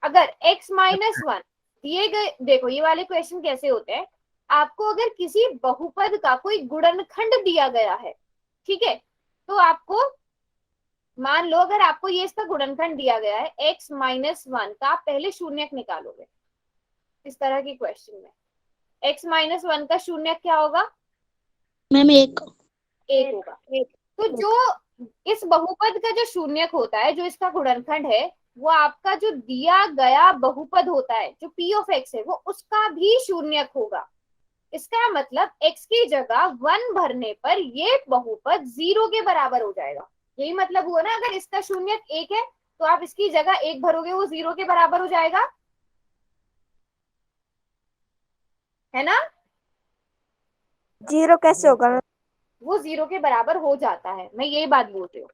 अगर x minus one दिए गए, देखो ये वाले क्वेश्चन कैसे होते हैं, आपको अगर किसी बहुपद का कोई गुणनखंड दिया गया है, ठीक है, तो आपको मान लो अगर आपको ये इसका गुणनखंड दिया गया है x माइनस वन का, आप पहले शून्यक निकालोगे इस तरह की क्वेश्चन में। x माइनस वन का शून्यक क्या होगा मैम? एक होगा। तो जो इस बहुपद का जो शून्यक होता है, जो इसका गुणनखंड है, वो आपका जो दिया गया बहुपद होता है जो p ऑफ x है, वो उसका भी शून्यक होगा। इसका मतलब x की जगह वन भरने पर ये बहुपद 0 के बराबर हो जाएगा। यही मतलब हुआ ना, अगर इसका शून्यक 1 है तो आप इसकी जगह 1 भरोगे, वो 0 के बराबर हो जाएगा, है ना। 0 कैसे होगा? वो 0 के बराबर हो जाता है, मैं यही बात बोल रही हूँ।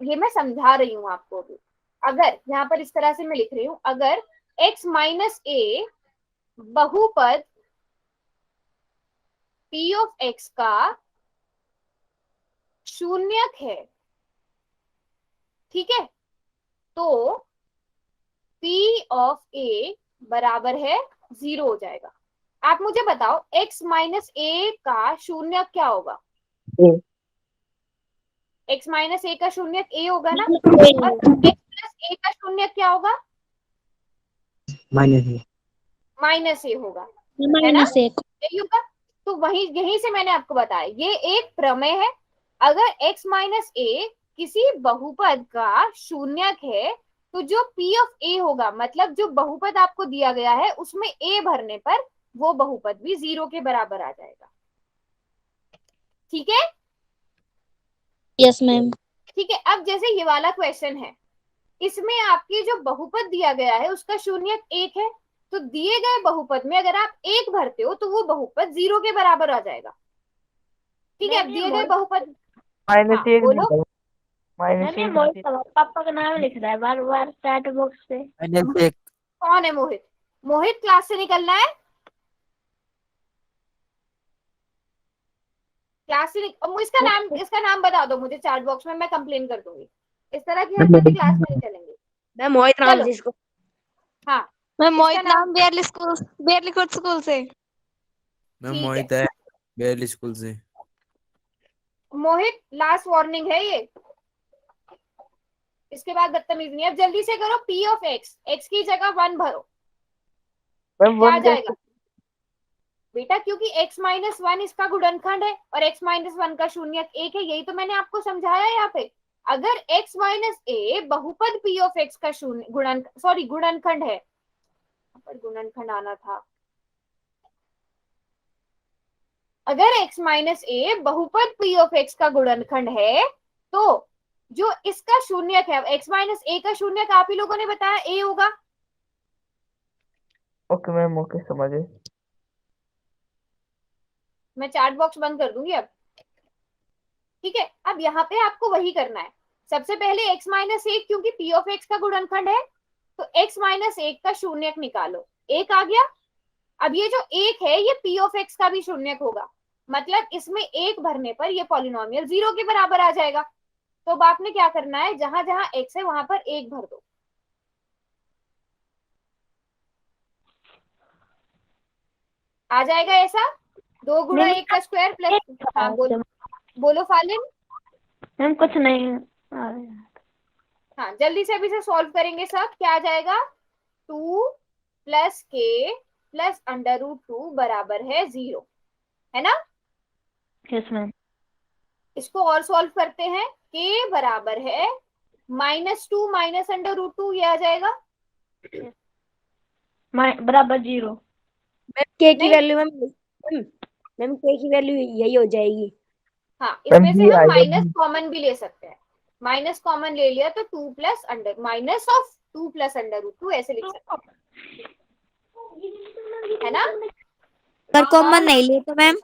ये मैं समझा रही हूँ आपको भी। अगर यहाँ पर इस तरह से मैं लिख रही हूँ, अगर x माइनस ए बहुपद p ऑफ x का शून्यक है, ठीक है, तो p ऑफ a बराबर है 0 हो जाएगा। आप मुझे बताओ x माइनस ए का शून्यक क्या होगा? x माइनस ए का शून्यक a होगा ना, और x प्लस ए का शून्यक क्या होगा? माइनस ए होगा, है ना, माइनस एक। यही होगा। तो वही यहीं से मैंने आपको बताया, ये एक प्रमेय है। अगर x माइनस ए किसी बहुपद का शून्यक है, तो जो p ऑफ a होगा, मतलब जो बहुपद आपको दिया गया है उसमें a भरने पर वो बहुपद भी 0 के बराबर आ जाएगा। ठीक है, यस मैम। ठीक है। अब जैसे ये वाला क्वेश्चन है, इसमें आपकी जो बहुपद दिया गया है उसका शून्यक 1 है, तो दिए गए बहुपद में अगर आप 1 भरते हो तो वो बहुपद 0 के बराबर आ जाएगा। ठीक है, अब दिए गए बहुपद, हाँ बोलो। पापा का नाम लिख रहा है बार बार चैट बॉक्स पे। कौन है मोहित? मोहित क्लास से निकलना है, क्लास से इसका नाम बता दो मुझे चैट बॉक्स में, मैं कंप्लेन कर दूंगी। इस तरह की हरकतें क्लास में नहीं चलेंगी। मैं मोहित नाम चलो, जिसको। हाँ मैं इसका मोहित नाम, नाम बेरली स्कूल से। मैं ठीक है मोहित है बेल स्कूल से। मोहित, लास्ट वार्निंग है ये, इसके बाद बदतमीजी नहीं। अब जल्दी से करो, p ऑफ x की जगह 1 भरो, क्या आ जाएगा बेटा? क्योंकि x माइनस वन इसका गुणनखंड है और x माइनस वन का शून्यक 1 है, यही तो मैंने आपको समझाया यहाँ पे। अगर x माइनस ए बहुपद p ऑफ x का शून्य गुणनखंड है, पर गुणनखंड आना था, अगर x माइनस ए बहुपद p ऑफ x का गुणनखंड है, तो जो इसका शून्यक है, x माइनस ए का शून्यक आप ही लोगों ने बताया a होगा। ओके मैम, ओके समझे। मैं चैट बॉक्स बंद कर दूंगी अब, ठीक है। अब यहाँ पे आपको वही करना है। सबसे पहले x माइनस एक, क्योंकि p ऑफ x का गुणनखंड है, तो x माइनस एक का शून्यक निकालो, एक आ गया। अब ये जो एक है ये p ऑफ x का भी शून्यक होगा, मतलब इसमें एक भरने पर ये पॉलिनोमियल 0 के बराबर आ जाएगा। तो अब आपने क्या करना है, जहां जहां x है वहां पर एक भर दो, आ जाएगा ऐसा। 2 गुणा 1 का स्क्वायर प्लस, हाँ बोलो फालिन। मैम कुछ नहीं। हाँ जल्दी से अभी से सॉल्व करेंगे सब, क्या आ जाएगा? 2 प्लस के प्लस अंडर रूट 2 बराबर है 0, है ना। Yes ma'am. इसको और सॉल्व करते हैं, के बराबर है -2 माइनस अंडर रूट 2, ये आ जाएगा बराबर 0। मैम के की वैल्यू मैम के की वैल्यू यही हो जाएगी। हाँ मैम इसमें से जी हम आएगा माइनस कॉमन भी ले सकते हैं, माइनस कॉमन ले लिया तो 2 plus under minus of 2 plus under root 2 ऐसे लिख सकते हैं, है ना। पर कॉमन नहीं लिए तो मैम?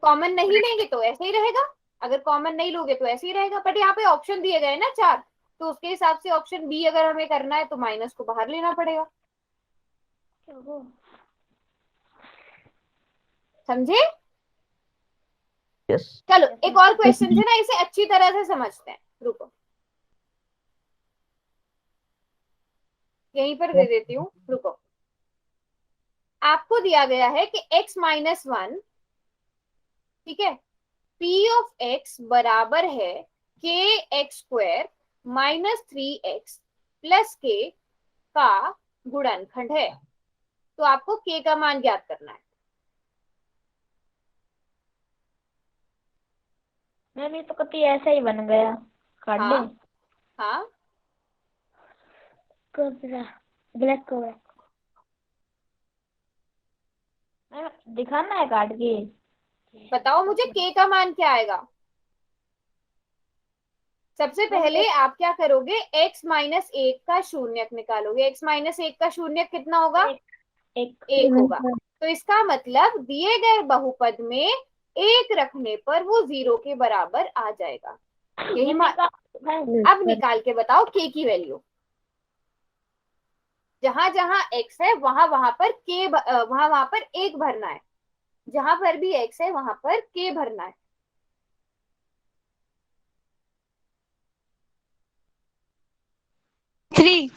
कॉमन नहीं लेंगे तो ऐसे ही रहेगा, अगर कॉमन नहीं लोगे तो ऐसे ही रहेगा। बट यहाँ पे ऑप्शन दिए गए ना 4, तो उसके हिसाब से ऑप्शन बी अगर हमें करना है तो माइनस को बाहर लेना पड़ेगा, समझे। यस। चलो एक और क्वेश्चन है ना, इसे अच्छी तरह से समझते हैं, रुको। यहीं पर दे देती हूँ, रुको। आपको दिया गया है कि x माइनस वन, ठीक है, p ऑफ x बराबर है k x square minus three x plus k का गुणनखंड है। तो आपको k का मान ज्ञात करना है। मैम ये तो कभी ऐसा ही बन गया, काट दे। हाँ हाँ, ब्लैक कलर मैम दिखाना है काट के। बताओ मुझे k का मान क्या आएगा। सबसे पहले आप क्या करोगे, x माइनस एक का शून्यक निकालोगे। x माइनस एक का शून्यक कितना होगा, एक एक होगा। तो इसका मतलब दिए गए बहुपद में एक रखने पर वो जीरो के बराबर आ जाएगा। यही अब निकाल के बताओ k की वैल्यू। जहां जहां x है वहां वहां पर वहां वहां पर एक भरना है। जहां पर भी x है वहां पर k भरना है। थ्री।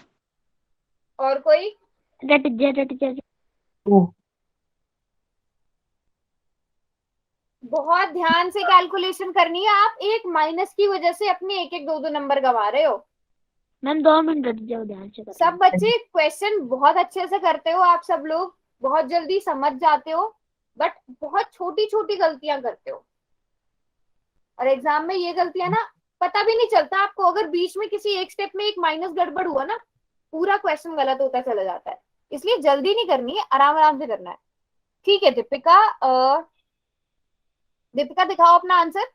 और कोई? रट जा। बहुत ध्यान से कैलकुलेशन करनी है। आप एक माइनस की वजह से अपने एक एक दो दो नंबर गंवा रहे हो। मैम 2 मिनट रट जाओ, ध्यान से सब बच्चे क्वेश्चन बहुत अच्छे से करते हो, आप सब लोग बहुत जल्दी समझ जाते हो, बट बहुत छोटी छोटी गलतियां करते हो। और एग्जाम में ये गलतियां ना पता भी नहीं चलता आपको। अगर बीच में किसी एक स्टेप में एक माइनस गड़बड़ हुआ ना, पूरा क्वेश्चन गलत होता चला जाता है। इसलिए जल्दी नहीं करनी है, आराम आराम से करना है। ठीक है दीपिका, दीपिका दिखाओ अपना आंसर।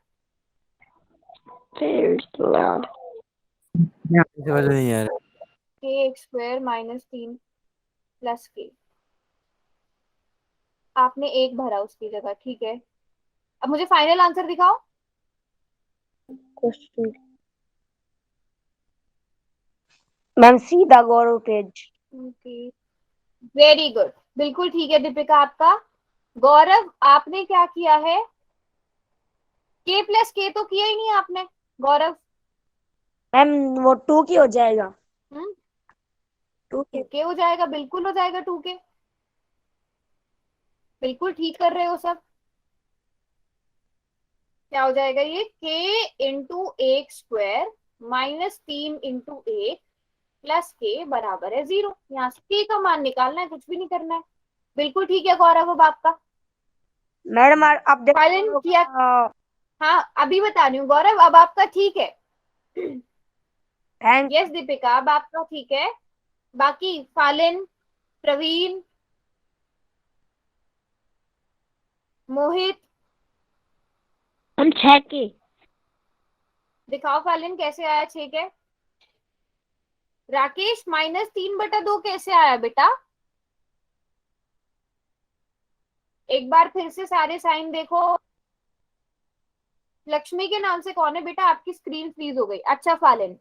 समझ नहीं आ रहा। के एक्स स्क्वायर माइनस तीन प्लस के, आपने एक भरा उसकी जगह, ठीक है। अब मुझे फाइनल आंसर दिखाओ। मैम सीधा गौरव पेज। वेरी गुड, बिल्कुल ठीक है दीपिका आपका। गौरव आपने क्या किया है, के प्लस के तो किया ही नहीं आपने गौरव। मैम वो 2 की हो जाएगा। हम्म, 2 टू के हो जाएगा, बिल्कुल हो जाएगा टू के। बिल्कुल ठीक कर रहे हो सब। क्या हो जाएगा ये, के इंटू एक स्क्वायर माइनस तीन इंटू एक प्लस के बराबर है जीरो। यहाँ से के का मान निकालना है, कुछ भी नहीं करना है। बिल्कुल ठीक है गौरव, अब आपका मैडम आप देखो फाइनल किया। हाँ अभी बता रही हूँ गौरव, अब आपका ठीक है। थैंक यस दीपिका, अब आपका ठीक है। बाकी फालिन, प्रवीण, मोहित, हम 6 के। दिखाओ फालिन कैसे आया छह के। राकेश माइनस तीन बटा दो कैसे आया बेटा, एक बार फिर से सारे साइन देखो। लक्ष्मी के नाम से कौन है बेटा, आपकी स्क्रीन फ्रीज हो गई। अच्छा फालिन,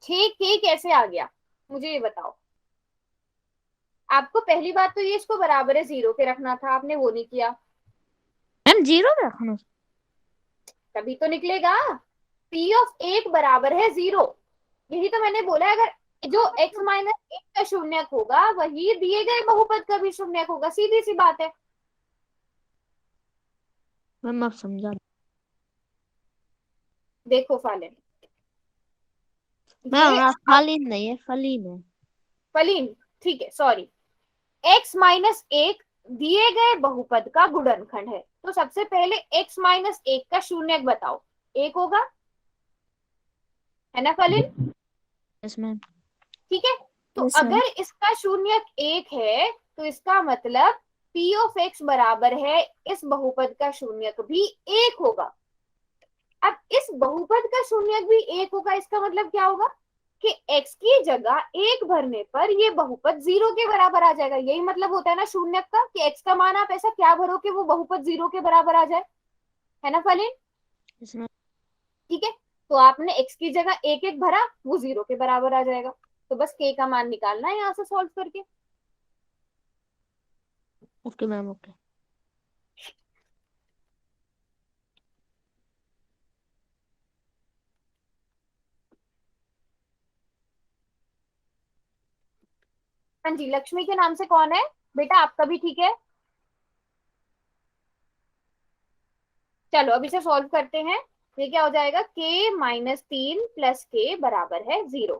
छह के कैसे आ गया मुझे ये बताओ। आपको पहली बात तो ये इसको बराबर है जीरो के रखना था, आपने वो नहीं किया। मैम जीरो पे रखना। तभी तो निकलेगा। पी ऑफ एक बराबर है जीरो, यही तो मैंने बोला है। अगर जो x माइनस एक का शून्यक होगा वही दिए गए बहुपद का भी शून्यक होगा, सीधी सी बात है। मैम आप समझा। देखो फालिन, मैम ये आप फलीन नहीं है, फलीन है। फलीन, ठीक है सॉरी। x माइनस एक दिए गए बहुपद का गुणनखंड है। तो सबसे पहले x माइनस एक का शून्यक बताओ, एक होगा, है ना फलिन। Yes ma'am. ठीक है, तो यस मैम। अगर इसका शून्यक एक है तो इसका मतलब p ऑफ x बराबर है इस बहुपद का शून्यक भी एक होगा। अब इस बहुपद का शून्यक भी एक होगा, इसका मतलब क्या होगा कि x की जगह एक भरने पर ये बहुपद जीरो के बराबर आ जाएगा। यही मतलब होता है ना शून्यक का, कि x का मान आप ऐसा क्या भरो कि वो बहुपद जीरो के बराबर आ जाए, है ना फलिन। Yes ma'am. ठीक है, तो आपने x की जगह एक एक भरा, वो जीरो के बराबर आ जाएगा। तो बस k का मान निकालना है यहाँ से सॉल्व करके। Okay ma'am, okay. हाँ जी, लक्ष्मी के नाम से कौन है बेटा? आपका भी ठीक है। चलो अब इसे सॉल्व करते हैं। ये क्या हो जाएगा? k-3 प्लस k बराबर है 0।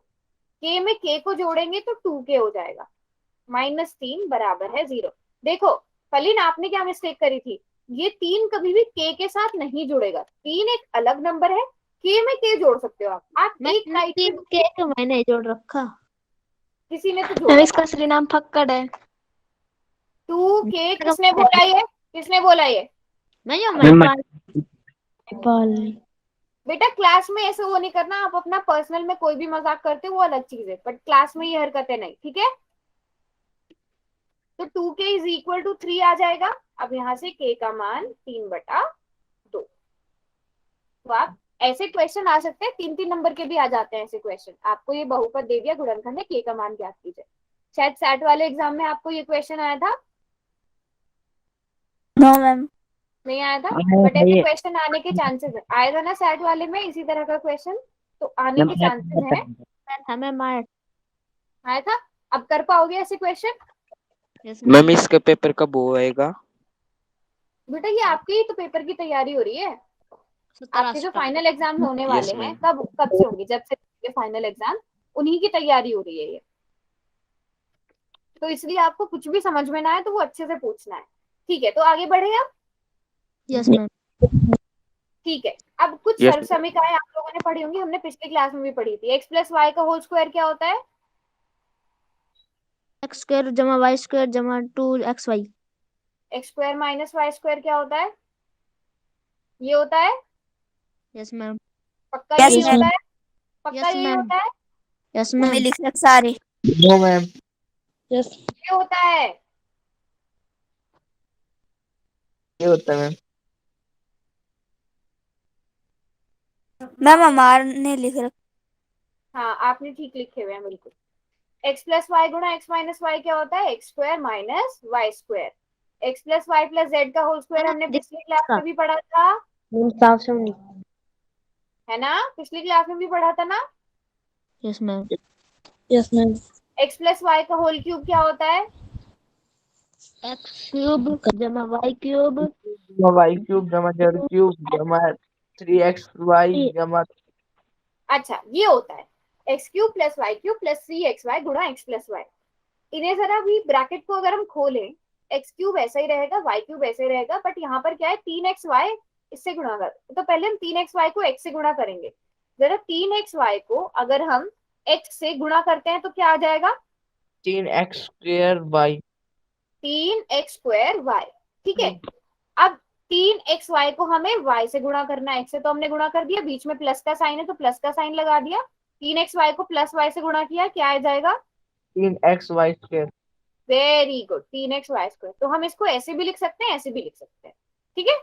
k में k को जोड़ेंगे तो 2k हो जाएगा। -3 बराबर है 0। देखो फलीन, आपने क्या मिस्टेक करी थी? ये 3 कभी भी k के साथ नहीं जुड़ेगा। 3 एक अलग नंबर है, k में k जोड़ सकते हो आप मैं एक राइट तीन पे। के तो मैंने जोड़ रखा। किसी ने तो मैम जोड़ा इसका था। असली नाम फक्कड़ है। 2k किसने बोला ये? किसने बोला ये? मैं यो मैं पाल बेटा क्लास में ऐसे वो नहीं करना। आप अपना पर्सनल में कोई भी मजाक करते हो वो अलग चीज है, बट क्लास में ये हरकतें नहीं, ठीक है? तो 2k इज इक्वल टू 3 आ जाएगा। अब यहाँ से k का मान 3/2। तो आप ऐसे क्वेश्चन आ सकते हैं, 3-3 नंबर के भी आ जाते हैं ऐसे क्वेश्चन। आपको ये बहुपद दे दिया, गुणनखंड है, k का मान ज्ञात कीजिए। शायद सैट वाले एग्जाम में आपको ये क्वेश्चन आया था। No ma'am. नहीं आया था, बट ऐसे क्वेश्चन आने के चांसेस है। आया था ना सैट वाले में इसी तरह का क्वेश्चन? तो आने के चांसेस है। हमें मार। आया था। अब कर पाओगे ऐसे क्वेश्चन? यस मैम इसका पेपर कब होएगा? बेटा ये आपके ही तो पेपर की तैयारी हो रही है। आपके जो फाइनल एग्जाम होने वाले यस हैं मैम। कब कब से होंगे? जब से फाइनल एग्जाम, उन्हीं की तैयारी हो रही है ये। तो इसलिए आपको कुछ भी समझ में ना आए तो वो अच्छे से पूछना है। ठीक है, तो आगे बढ़े अब। Yes ma'am. ठीक है, अब कुछ Yes, सर्व समीकरणें आप लोगों ने पढ़ी होंगी, हमने पिछली क्लास में भी पढ़ी थी। x प्लस वाई का होल स्क्वायर क्या होता है? एक्स स्क्वायर जमा वाई स्क्वायर जमा 2xy। X square minus Y square क्या होता है? ये होता है। Yes ma'am. पक्का यस यही मैम। होता है? पक्का यस यही मैम। होता है? यस मैं मैम। लिख सकता सारे। No ma'am. यस ये होता है। ये होता है मैम। मैम हमारे लिख रखा। हाँ आपने ठीक लिखे हुए हैं बिल्कुल। एक्स प्लस वाई गुणा एक्स माइनस वाई क्या होता है? X square minus Y square. X plus Y plus Z का होल स्क्वायर हमने पिछली क्लास में भी पढ़ा था, मैम साफ समझ। है ना? पिछली क्लास में भी पढ़ा था ना? Yes ma'am. Yes ma'am. X plus Y का होल क्यूब क्या होता है? एक्स क्यूब जमा वाई क्यूब वाई क्यूब जमा जेड क्यूब जमा 3xy जमा। अच्छा ये होता है X cube plus Y cube plus 3xy गुणा एक्स प्लस वाई। इन्हें जरा भी ब्रैकेट को अगर हम खोलें, एक्स क्यूब ऐसा ही रहेगा, वाई क्यूब ऐसे ही रहेगा, बट यहाँ पर क्या है? 3xy इससे गुणा कर, तो पहले हम 3xy को x से गुणा करेंगे। जरा 3xy को अगर हम x से गुणा करते हैं तो क्या आ जाएगा? 3x² y। 3x² y। ठीक है, अब 3xy को हमें y से गुणा करना है। x से तो हमने गुणा कर दिया, बीच में प्लस का साइन है तो प्लस का साइन लगा दिया। 3xy को प्लस y से गुणा किया, क्या आ जाएगा? 3xy²। Very good, 3xy²। तो हम इसको ऐसे भी लिख सकते हैं, ऐसे भी लिख सकते हैं, ठीक है?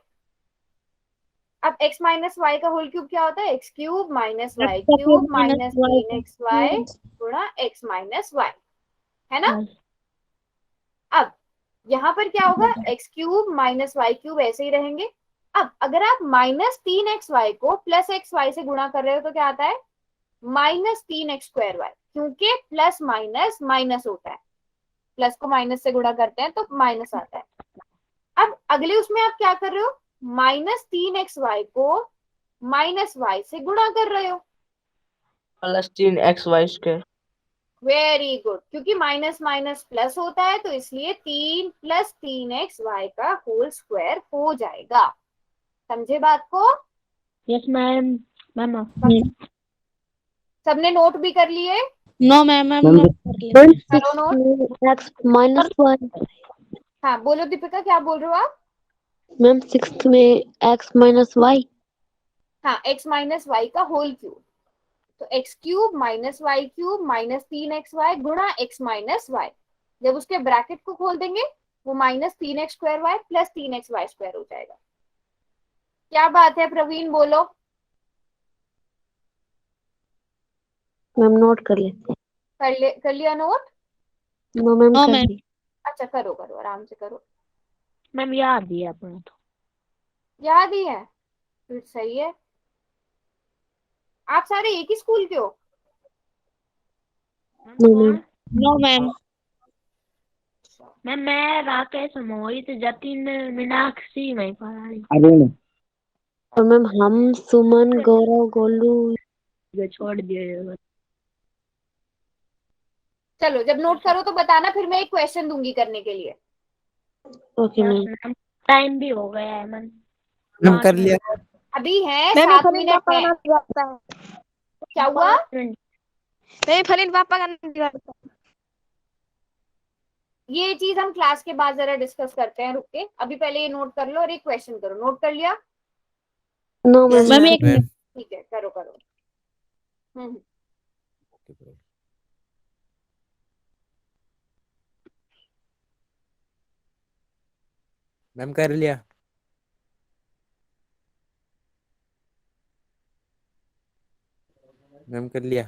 अब x माइनस वाई का होल क्यूब क्या होता है? X cube minus Y cube minus 3xy गुणा x माइनस वाई, है ना? अब यहाँ पर क्या होगा? X cube minus Y cube ऐसे ही रहेंगे। अब अगर आप -3xy को प्लस xy से गुणा कर रहे हो तो क्या आता है? -3x²y, क्योंकि प्लस माइनस माइनस होता है। प्लस को माइनस से गुणा करते हैं तो माइनस आता है। अब अगले उसमें आप क्या कर रहे हो? -3xy को माइनस वाई से गुणा कर रहे हो। Plus 3xy²। वेरी गुड, क्योंकि माइनस माइनस प्लस होता है तो इसलिए 3 + 3xy का होल स्क्वायर हो जाएगा। समझे बात को? Yes ma'am. मैम सबने नोट भी कर लिए? नो मैम मैम करो नोट। x -1। हाँ बोलो दीपिका, क्या बोल रहे हो आप? मैम 6 में x -y। हाँ x माइनस वाई का होल क्यूब, तो X cube minus Y cube minus 3xy गुणा x माइनस वाई। जब उसके ब्रैकेट को खोल देंगे वो -3x² प्लस 3xy² हो जाएगा। क्या बात है प्रवीण, बोलो। मैम नोट कर लेते कर लिया नोट? नो मैम नो कर मैम। ली। अच्छा करो करो, आराम से करो। मैम याद दिया अपना तो। याद ही है? फिर सही है। आप सारे एक ही स्कूल के हो? No ma'am. No ma'am. मैं राकेश मोहित जतिन मीनाक्षी मैं पढ़ाई अरुण और मैम हम सुमन गौरव गोलू जो छोड़ दिए। चलो जब नोट करो तो बताना, फिर मैं एक क्वेश्चन दूंगी करने के लिए। Okay ma'am. टाइम भी हो गया है मैम। मैम कर लिया। अभी है मैम 7 फलीन मिनट पापा का है। नाम दिखाता है। क्या हुआ? मैम फलीन पापा का नाम दिखाता है। ये चीज हम क्लास के बाद जरा डिस्कस करते हैं, रुक के। अभी पहले ये नोट कर लो और एक क्वेश्चन करो। नोट कर लिया? No ma'am. मैम एक मैम ठीक है, करो करो। हम्म। मैम कर लिया। मैम कर लिया।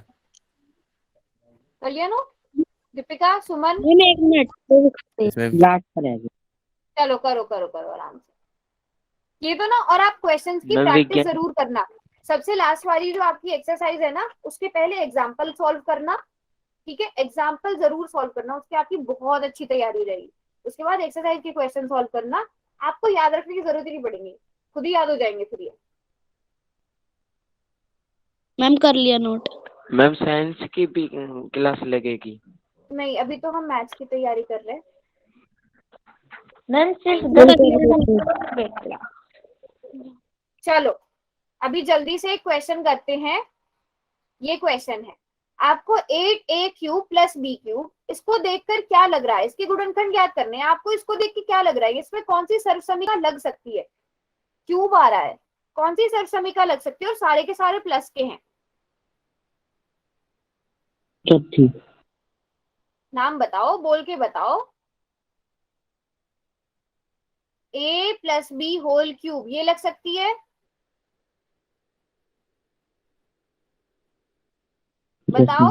कर लिया नो? दीपिका, सुमन, मैम एक मिनट यस मैम। लास्ट पर है। चलो करो करो करो आराम से। ये तो ना, और आप क्वेश्चंस की मैम प्रैक्टिस विज्ञान जरूर करना। सबसे लास्ट वाली जो आपकी एक्सरसाइज है ना, उसके पहले एग्जाम्पल सॉल्व करना। ठीक है, एग्जाम्पल जरूर सॉल्व करना, उसकी आपकी बहुत अच्छी तैयारी रहेगी। उसके बाद एक्सरसाइज के क्वेश्चन सॉल्व करना। आपको याद रखने की जरूरत ही नहीं पड़ेगी, खुद ही याद हो जाएंगे फिर ये। मैम कर लिया नोट। मैम साइंस की भी क्लास लगेगी। नहीं, अभी तो हम मैथ्स की तैयारी कर रहे हैं। मैम सिर्फ चलो अभी जल्दी से एक क्वेश्चन करते हैं। ये क्वेश्चन है, आपको 8a³ + b³, इसको देखकर क्या लग रहा है? इसके गुणनखंड ज्ञात करने हैं आपको। इसको देख के क्या लग रहा है, इसमें कौन सी सर्वसमीका लग सकती है? क्यूब आ रहा है, कौन सी सर्वसमीका लग सकती है? और सारे के सारे प्लस के हैं। ठीक। नाम बताओ, बोल के बताओ। a + b³ ये लग सकती है? बताओ,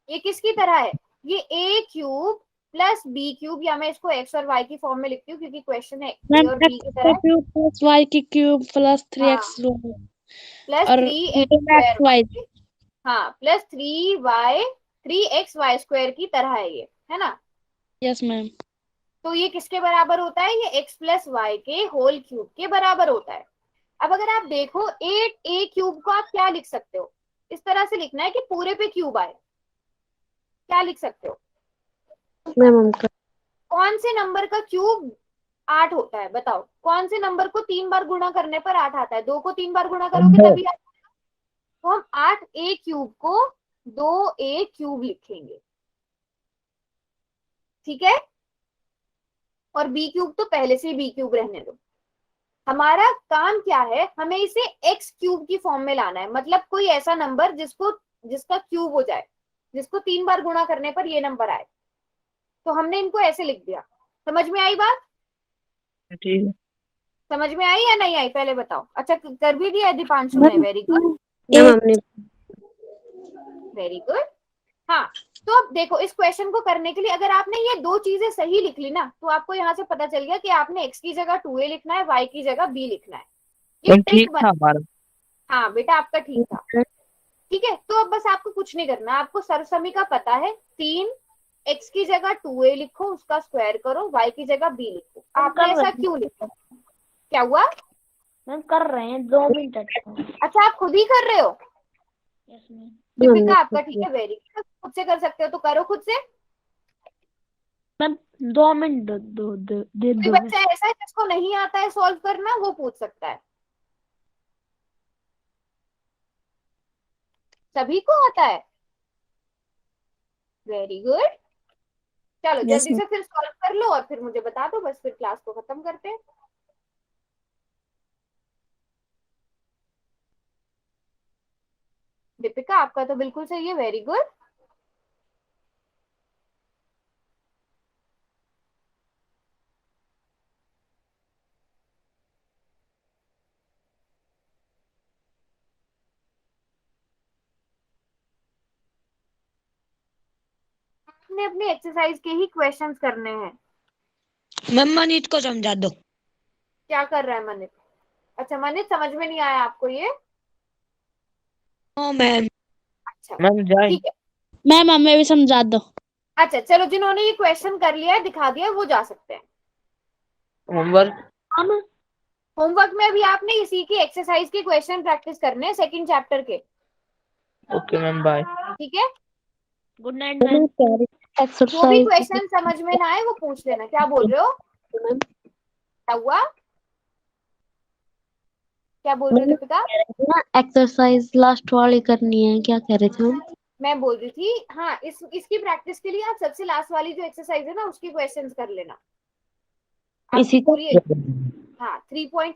ये किसकी तरह है? ये a³ + b³, या मैं इसको x और y की फॉर्म में लिखती हूँ क्योंकि क्वेश्चन है a और b की तरह है। + y की क्यूब + 3x प्लस और 3x², y। हाँ, प्लस 3xy² की तरह है ये, है ना? Yes ma'am. तो ये किसके बराबर होता है? ये x + y के होल क्यूब के बराबर होता है। अब अगर आप देखो 8a³ को आप क्या लिख सकते हो? इस तरह से लिखना है कि पूरे पे क्यूब आए। क्या लिख सकते हो? मैम कौन से नंबर का क्यूब 8 होता है? बताओ, कौन से नंबर को 3 बार गुणा करने पर 8 आता है? 2 को 3 बार गुणा करोगे तभी आता है। तो हम 8a³ को 2a³ लिखेंगे, ठीक है? और b³ तो पहले से ही b³ रहने दो। हमारा काम क्या है? हमें इसे x³ की फॉर्म में लाना है। मतलब कोई ऐसा नंबर जिसका क्यूब हो जाए, जिसको 3 बार गुणा करने पर ये नंबर आए। तो हमने इनको ऐसे लिख दिया। समझ में आई बात? ठीक है। समझ में आई या नहीं आई पहले बताओ। अच्छा, कर भी दिया दीपांशु ने? वेरी गुड, मैम हमने वेरी गुड। हाँ, तो अब देखो, इस क्वेश्चन को करने के लिए अगर आपने ये दो चीजें सही लिख ली ना, तो आपको यहाँ से पता चल गया कि आपने x की जगह 2a लिखना है, y की जगह b लिखना है। ये मैम ट्रिक ठीक था हमारा। हाँ बेटा, आपका ठीक था। ठीक है, तो अब बस आपको कुछ नहीं करना, आपको सर्वसमीका पता है। 3, x की जगह 2a लिखो, उसका स्क्वायर करो, y की जगह b लिखो। आपने ऐसा क्यों लिखा? क्या हुआ? मैम कर रहे हैं 2 मिनट। अच्छा, आप खुद ही कर रहे हो? Yes ma'am. दीपिका आपका ठीक है, वेरी गुड। खुद से कर सकते हो तो करो खुद से। मैम 2 मिनट दे कोई दो। बच्चा ऐसा है जिसको नहीं आता है सॉल्व करना, वो पूछ सकता है। सभी को आता है? Very good. चलो जल्दी से फिर सॉल्व कर लो और फिर मुझे बता दो, बस फिर क्लास को खत्म करते हैं। दीपिका आपका तो बिल्कुल सही है, वेरी गुड। आपने अपनी एक्सरसाइज के ही क्वेश्चंस करने हैं। मैम मनीत को समझा दो। क्या कर रहा है मनित? अच्छा मनित, समझ में नहीं आया आपको ये? No ma'am. अच्छा मैम जाए। ठीक है। मैम हमें भी समझा दो। अच्छा चलो, जिन्होंने ये क्वेश्चन कर लिया है, दिखा दिया, वो जा सकते हैं। होमवर्क हम होमवर्क में अभी आपने इसी की एक्सरसाइज के क्वेश्चन प्रैक्टिस करने हैं, सेकंड चैप्टर के। Okay ma'am bye. ठीक है, गुड नाइट मैम। जो भी एक्सरसाइज क्वेश्चन समझ में ना आए वो पूछ लेना। क्या बोल रहे हो? मैम क्या हुआ? क्या बोल रहे हो दीपिका? ना एक्सरसाइज लास्ट वाली करनी है, क्या कह रहे थे मैम? मैं बोल रही थी, हाँ, इसकी प्रैक्टिस के लिए आप सबसे लास्ट वाली जो एक्सरसाइज है ना, उसकी क्वेश्चंस कर लेना। आपकी इसी पूरी तरह हाँ 3.6